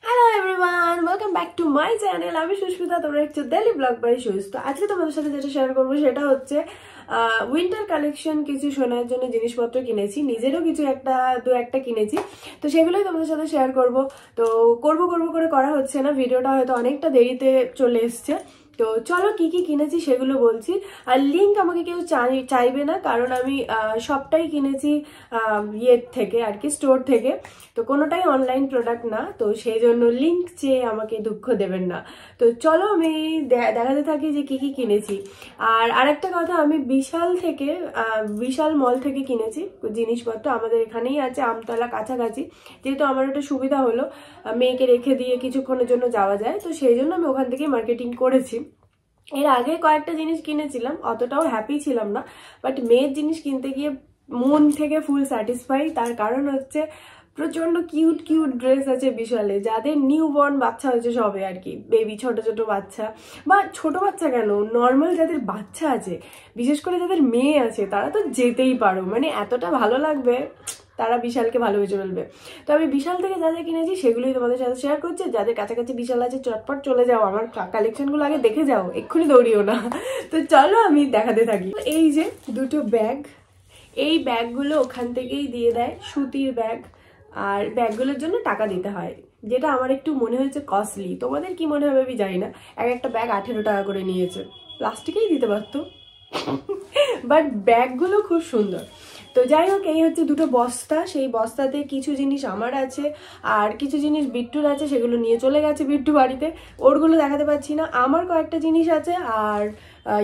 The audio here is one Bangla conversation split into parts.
Hello everyone, welcome back to my channel. আমি সুস্মিতা, তোমরা একটু ডেলি ব্লগ বাই সুজ। তো আজকে তোমাদের সাথে যেটা শেয়ার করবো সেটা হচ্ছে উইন্টার কালেকশন। কিছু শোনার জন্য জিনিসপত্র কিনেছি, নিজেরও কিছু দু একটা কিনেছি, তো সেগুলোই তোমাদের সাথে শেয়ার করব। তো করবো করে করা হচ্ছে না, ভিডিওটা হয়তো অনেকটা দেরিতে চলে এসছে। তো চলো কি কি কিনেছি সেগুলো বলছি। আর লিঙ্ক আমাকে কেউ চাইবে না, কারণ আমি সবটাই কিনেছি ইয়ের থেকে আর কি, স্টোর থেকে। তো কোনোটাই অনলাইন প্রোডাক্ট না, তো সেই জন্য লিঙ্ক চেয়ে আমাকে দুঃখ দেবেন না। তো চলো আমি দেখাতে থাকি যে কি কি কিনেছি। আর আরেকটা কথা, আমি বিশাল মল থেকে কিনেছি জিনিসপত্র। আমাদের এখানেই আছে, আমতলা কাছাকাছি, যেহেতু আমার একটা সুবিধা হলো, মেয়েকে রেখে দিয়ে কিছুক্ষণের জন্য যাওয়া যায়, তো সেই জন্য আমি ওখান থেকে মার্কেটিং করেছি। এর আগে কয়েকটা জিনিস কিনেছিলাম, অতটাও হ্যাপি ছিলাম না, বাট মেয়ের জিনিস কিনতে গিয়ে মন থেকে ফুল স্যাটিসফাই। তার কারণ হচ্ছে প্রচন্ড কিউট কিউট ড্রেস আছে বিশালে, যাদের নিউ বর্ন বাচ্চা হয়েছে সবে আর কি, বেবি ছোট ছোট বাচ্চা, বা ছোট বাচ্চা কেন, নর্মাল যাদের বাচ্চা আছে, বিশেষ করে যাদের মেয়ে আছে, তারা তো যেতেই পারো, মানে এতটা ভালো লাগবে, তারা বিশালকে ভালোবেসে ফেলবে। তো আমি বিশাল থেকে যা যা কিনেছি সেগুলোই তোমাদের সাথে শেয়ার করছি। যাদের কাছাকাছি বিশাল আছে, চটপট চলে যাও, আমার কালেকশনগুলো আগে দেখে যাও, এক্ষুনি দৌড়িও না। তো চলো আমি দেখাতে থাকি। এই যে দুটো ব্যাগ, এই ব্যাগগুলো ওখান থেকেই দিয়ে দেয়, সুতির ব্যাগ। আর ব্যাগগুলোর জন্য টাকা দিতে হয়, যেটা আমার একটু মনে হয়েছে কস্টলি। তোমাদের কি মনে হবে আমি জানি না। একটা ব্যাগ 18 টাকা করে নিয়েছে, প্লাস্টিকেই দিতে পারতো, বাট ব্যাগগুলো খুব সুন্দর। তো যাই হোক, এই হচ্ছে দুটো বস্তা, সেই বস্তাতে কিছু জিনিস আমার আছে আর কিছু জিনিস বিট্টুর আছে, সেগুলো নিয়ে চলে গেছে বিট্টু বাড়িতে, ওরগুলো দেখাতে পাচ্ছি না। আমার কয়েকটা জিনিস আছে, আর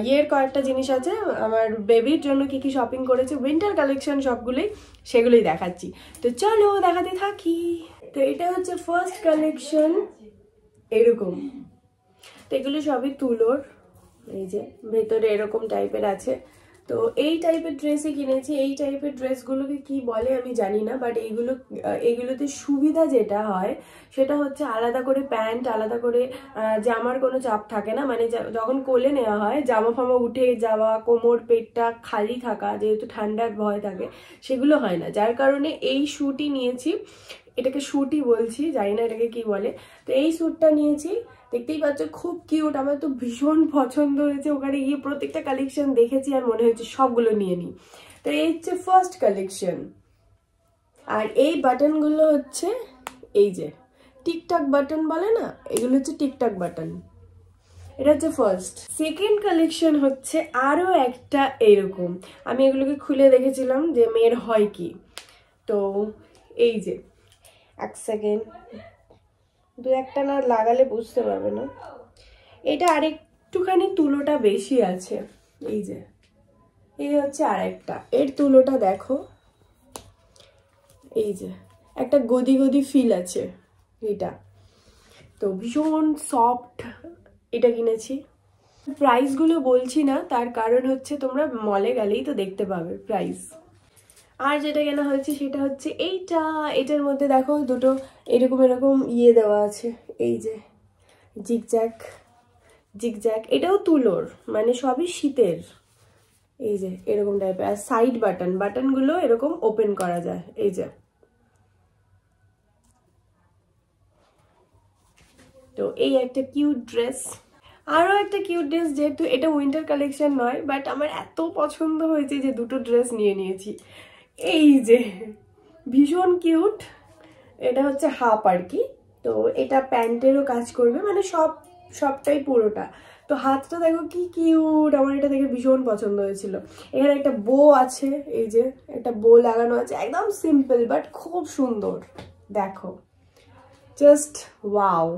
ইয়ের কয়েকটা জিনিস আছে, আমার বেবির জন্য কি কি শপিং করেছে উইন্টার কালেকশন সবগুলোই, সেগুলোই দেখাচ্ছি। তো চলো দেখাতে থাকি। তো এটা হচ্ছে ফার্স্ট কালেকশন, এরকম। তো এগুলো সবই তুলোর, এই যে ভেতরে এরকম টাইপের আছে। তো এই টাইপের ড্রেসই কিনেছি। এই টাইপের ড্রেসগুলোকে কি বলে আমি জানি না, বাট এইগুলোতে সুবিধা যেটা হয় সেটা হচ্ছে আলাদা করে প্যান্ট, আলাদা করে জামার কোনো চাপ থাকে না। মানে যখন কোলে নেওয়া হয়, জামা ফামা উঠে যাওয়া, কোমর পেটটা খালি থাকা, যেহেতু ঠান্ডার ভয় থাকে, সেগুলো হয় না। যার কারণে এই স্যুটই নিয়েছি, এটাকে স্যুটই বলছি, জানি না এটাকে কি বলে। তো এই স্যুটটা নিয়েছি, দেখতেই পাচ্ছ খুব কিউট, আমার তো ভীষণ পছন্দ হয়েছে। ওখানে গিয়ে প্রত্যেকটা কালেকশন দেখেছি আর মনে হয়েছে সবগুলো নিয়ে নিই। তো এই হচ্ছে ফার্স্ট কালেকশন। আর এই বাটনগুলো হচ্ছে এই যে টিকটক বাটন বলে না, এগুলো হচ্ছে টিকটক বাটন। এটা হচ্ছে ফার্স্ট। সেকেন্ড কালেকশন হচ্ছে আরো একটা এরকম, আমি এগুলোকে খুলে দেখেছিলাম যে মেয়ের হয় কি। তো এই যে, এক সেকেন্ড, দু একটা না লাগালে বুঝতে পারবে না, এটা আরেকটুখানি তুলোটা বেশি আছে। এই যে এই হচ্ছে আরেকটা, এর তুলোটা দেখো, এই যে একটা গদি গদি ফিল আছে এটা। তো ভীষণ সফট, এটা কিনেছি। প্রাইসগুলো বলছি না, তার কারণ হচ্ছে তোমরা মলে গেলেই তো দেখতে পাবে প্রাইস। আর যেটা কেনা হয়েছে সেটা হচ্ছে এইটা, এটার মধ্যে দেখো দুটো এরকম এরকম ইয়ে দেওয়া আছে, এই যে জিগজ্যাগ জিগজ্যাগ, এটাও তুলোর, মানে সবই শীতের। এই যে এরকম টাইপের, আর সাইড বাটনগুলো এরকম ওপেন করা যায়, এই যে। তো এই একটা কিউট ড্রেস। আরো একটা কিউট ড্রেস, যেহেতু এটা উইন্টার কালেকশন নয়, বাট আমার এত পছন্দ হয়েছে যে দুটো ড্রেস নিয়ে নিয়েছি। এই যে ভীষণ কিউট, এটা হচ্ছে হাফ আর কি। তো এটা প্যান্টেরও কাজ করবে, মানে সবটাই পুরোটা। তো হাতটা দেখো কি কিউট, আমার এটা দেখে ভীষণ পছন্দ হয়েছিল। এখানে একটা বো আছে, এই যে একটা বো লাগানো আছে, একদম সিম্পল বাট খুব সুন্দর, দেখো জাস্ট ওয়াও।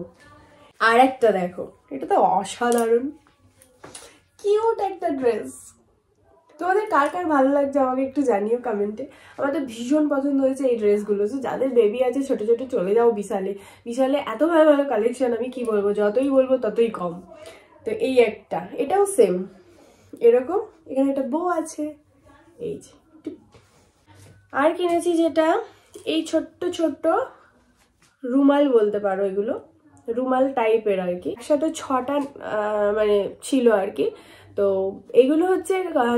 আর একটা দেখো, এটা তো অসাধারণ কিউট একটা ড্রেস। তোমাদের কার কার ভালো লাগছে আমাকে একটু জানিও কমেন্টে। আমার তো ভীষণ পছন্দ হয়েছে এই ড্রেসগুলো। তো যাদের বেবি আছে ছোট ছোট, চলে যাও বিশালে, বিশালে এত ভালো ভালো কালেকশন, আমি কি বলবো, যতই বলবো ততই কম। তো এই একটা, এটাও সেম এরকম, এখানে একটা বো আছে, এই যে। আর কিনেছি যেটা, এই ছোট্ট ছোট্ট রুমাল বলতে পারো, এগুলো রুমাল টাইপের আর কি, একসাথে 6টা মানে ছিল আর কি। তো এগুলো হচ্ছে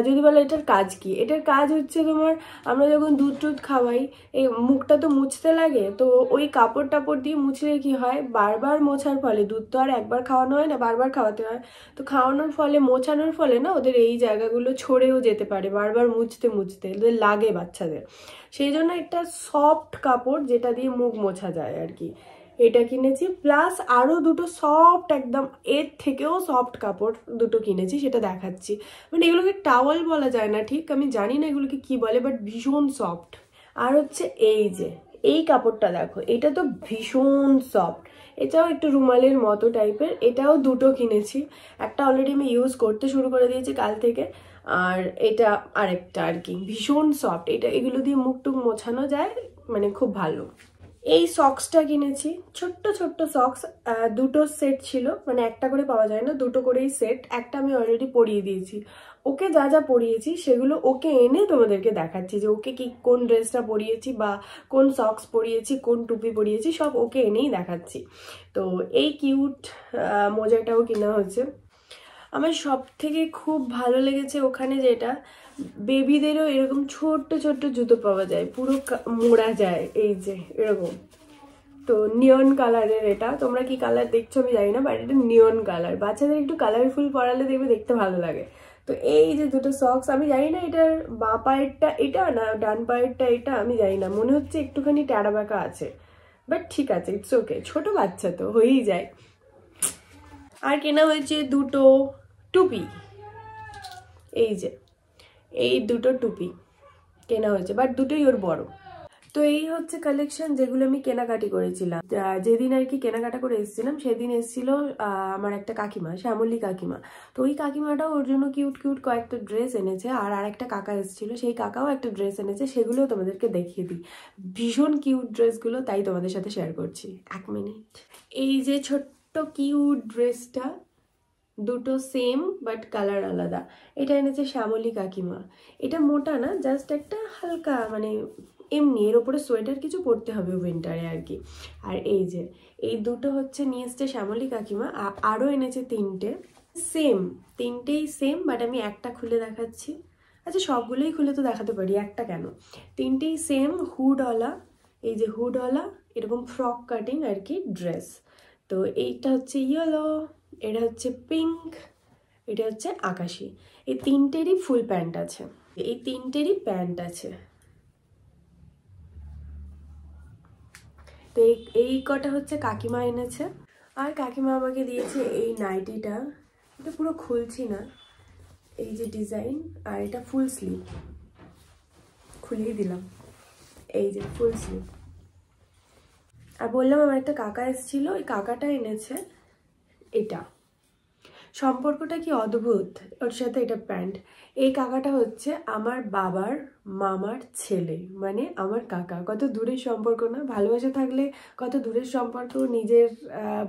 যদি বলো এটার কাজ কি, এটার কাজ হচ্ছে তোমার আমরা যখন দুধ টুধ খাওয়াই এই মুখটা তো মুছতে লাগে, তো ওই কাপড় টাপড় দিয়ে মুছলে কি হয় বারবার মোছার ফলে, দুধ তো আর একবার খাওয়ানো হয় না, বারবার খাওয়াতে হয়, তো খাওয়ানোর ফলে মোছানোর ফলে না ওদের এই জায়গাগুলো ছড়েও যেতে পারে বারবার মুছতে মুছতে, ওদের লাগে বাচ্চাদের। সেই জন্য একটা সফট কাপড় যেটা দিয়ে মুখ মোছা যায় আর কি, এটা কিনেছি। প্লাস আরও দুটো সফট একদম এর থেকেও সফট কাপড় দুটো কিনেছি, সেটা দেখাচ্ছি। মানে এগুলোকে টাওয়াল বলা যায় না ঠিক, আমি জানি না এগুলোকে কি বলে, বাট ভীষণ সফট। আর হচ্ছে এই যে এই কাপড়টা দেখো, এটা তো ভীষণ সফট, এটাও একটু রুমালের মতো টাইপের, এটাও দুটো কিনেছি। একটা অলরেডি আমি ইউজ করতে শুরু করে দিয়েছি কাল থেকে, আর এটা আরেকটা আর কি ভীষণ সফট, এটা এগুলো দিয়ে মুখ টুক মোছানো যায়, মানে খুব ভালো। এই সক্সটা কিনেছি, ছোট্ট ছোট্ট সক্স, দুটো সেট ছিল, মানে একটা করে পাওয়া যায় না, দুটো করেই সেট। একটা আমি অলরেডি পরিয়ে দিয়েছি, ওকে যা যা পরিয়েছি সেগুলো ওকে এনে তোমাদেরকে দেখাচ্ছি যে ওকে কি কোন ড্রেসটা পরিয়েছি বা কোন সক্স পরিয়েছি, কোন টুপি পরিয়েছি, সব ওকে এনেই দেখাচ্ছি। তো এই কিউট মোজাটাও কিনা হচ্ছে। আমার সব থেকে খুব ভালো লেগেছে ওখানে যেটা, বেবিদেরও এরকম ছোট্ট ছোট্ট জুতো পাওয়া যায়, পুরো মোড়া যায়, এই যে এরকম। তো নিয়ন কালারের, এটা তোমরা কি কালার দেখছো আমি জানি না, বাট এটা নিয়ন কালার, বাচ্চাদের একটু কালারফুল পরালে দেখবে দেখতে ভালো লাগে। তো এই যে দুটো সক্স, আমি জানি না এটার বাঁ পায়েরটা এটা না ডান পায়েরটা এটা, আমি জানি না, মনে হচ্ছে একটুখানি ট্যাড়া বাঁকা আছে, বাট ঠিক আছে, ইটস ওকে, ছোট বাচ্চা তো হয়েই যায়। আর কেনা হয়েছে দুটো টুপি, এই যে এই দুটো টুপি কেনা হয়েছে, বাট দুটোই ওর বড়। তো এই হচ্ছে কালেকশন যেগুলো আমি কেনাকাটি করেছিলাম। যেদিন আর কি কেনাকাটা করে এসেছিলাম সেদিন এসেছিল আমার একটা কাকিমা, শ্যামলী কাকিমা। তো ওই কাকিমাটাও ওর জন্য কিউট কিউট কয়েকটা ড্রেস এনেছে, আর আরেকটা কাকা এসেছিল, সেই কাকাও একটা ড্রেস এনেছে, সেগুলোও তোমাদেরকে দেখিয়ে দিই। ভীষণ কিউট ড্রেসগুলো, তাই তোমাদের সাথে শেয়ার করছি। এক মিনিট। এই যে ছোট্ট কিউট ড্রেসটা, দুটো সেম বাট কালার আলাদা, এটা এনেছে শ্যামলী কাকিমা। এটা মোটা না, জাস্ট একটা হালকা মানে এমনি, এর ওপরে সোয়েটার কিছু পরতে হবে উইন্টারে আর কি। আর এই যে এই দুটো হচ্ছে নিয়ে এসছে শ্যামলী কাকিমা, আরও এনেছে তিনটে, সেম তিনটেই সেম, বাট আমি একটা খুলে দেখাচ্ছি। আচ্ছা সবগুলোই খুলে তো দেখাতে পারি, একটা কেন, তিনটেই সেম হুডওয়ালা, এই যে হুডওয়ালা এরকম ফ্রক কাটিং আর কি ড্রেস। তো এইটা হচ্ছে ইয়েলো, এটা হচ্ছে পিঙ্ক, এটা হচ্ছে আকাশি। এই তিনটেরই ফুল প্যান্ট আছে, এই তিনটেরই প্যান্ট আছে। তো এই কটা হচ্ছে কাকিমা এনেছে। আর কাকিমা আমাকে দিয়েছে এই নাইটিটা, এটা পুরো খুলছি না, এই যে ডিজাইন, আর এটা ফুল স্লিভ, খুলেই দিলাম, এই যে ফুল স্লিভ। আর বললাম আমার একটা কাকা এসেছিল, ওই কাকাটা এনেছে এটা। সম্পর্কটা কি অদ্ভুত, ওর সাথে এটা প্যান্ট। এই কাকাটা হচ্ছে আমার বাবার মামার ছেলে, মানে আমার কাকা। কত দূরের সম্পর্ক না, ভালোবাসা থাকলে কত দূরের সম্পর্ক নিজের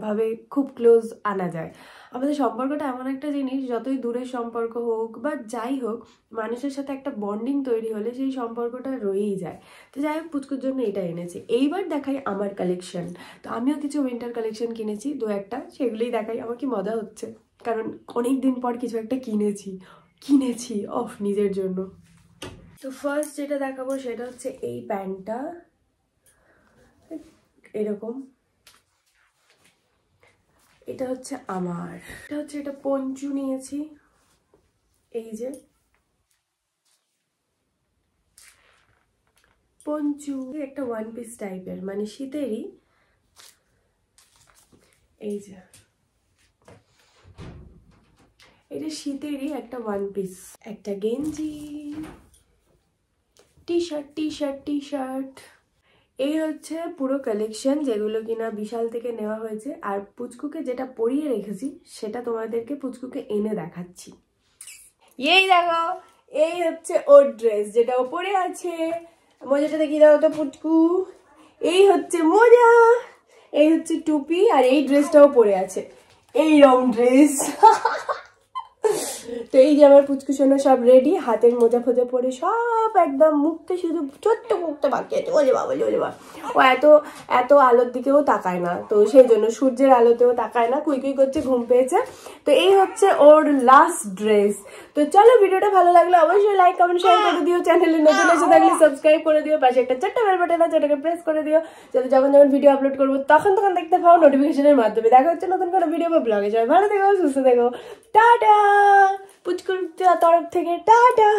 ভাবে খুব ক্লোজ আনা যায়। আমাদের সম্পর্কটা এমন একটা জিনিস, যতই দূরের সম্পর্ক হোক বা যাই হোক, মানুষের সাথে একটা বন্ডিং তৈরি হলে সেই সম্পর্কটা রয়েই যায়। তো যাই হোক, পুচকুর জন্য এটা এনেছি। এইবার দেখাই আমার কালেকশন। তো আমিও কিছু উইন্টার কালেকশন কিনেছি, দু একটা, সেগুলোই দেখাই। আমার কি মজা হচ্ছে, কারণ অনেক দিন পর কিছু একটা কিনেছি অফ নিজের জন্য। তো ফার্স্ট যেটা দেখাবো সেটা হচ্ছে এই প্যান্টটা, এরকম, এটা হচ্ছে আমার, এটা পঞ্চু নিয়েছি, এই যে পঞ্চু, একটা ওয়ান পিস টাইপের, মানে শীতেরই, এই যে এটা শীতেরই একটা ওয়ান পিস, একটা গেঞ্জি, টি শার্ট। এই হচ্ছে পুরো কালেকশন, যেগুলো কিনা বিশাল থেকে নেওয়া হয়েছে। আর পুচকুকে যেটা পরিয়ে রেখেছি সেটা তোমাদেরকে পুচকুকে এনে দেখাচ্ছি। এই দেখো, এই হচ্ছে ওর ড্রেস, যেটা ও পরে আছে। মোজাটা দেখিয়ে দাও তো পুচকু, এই হচ্ছে মোজা, এই হচ্ছে টুপি, আর এই ড্রেসটাও পরে আছে, এই রকম ড্রেস। তো এই যে আমার পুচকু সোনা সব রেডি, হাতের মোজা ফোজা পরে সব একদম, মুখটা শুধু ছোট্ট মুখটা বাকি আছে। ওলে বাবা ওলে বাবা, ও এত আলোর দিকেও তাকায় না, তো সেই জন্য সূর্যের আলোতেও তাকায় না, কুই কুই করছে, ঘুম পেয়েছে। তো এই হচ্ছে ওর লাস্ট ড্রেস। তো চলো, ভিডিওটা ভালো লাগলে অবশ্যই লাইক কমেন্ট শেয়ার করে দিও, চ্যানেলে নতুন এসে থাকলে সাবস্ক্রাইব করে দিও, পাশে একটা ছোট্ট বেল বাটন আছে ওটাকে প্রেস করে দিও, যাতে যখন ভিডিও আপলোড করবো তখন দেখতে পাও নোটিফিকেশনের মাধ্যমে। দেখা হচ্ছে নতুন কোনো ভিডিও বা ব্লগে। সবাই ভালো থেকো, সুস্থ থেকো, টাটা, পুচকুর তরফ থেকে টাটা।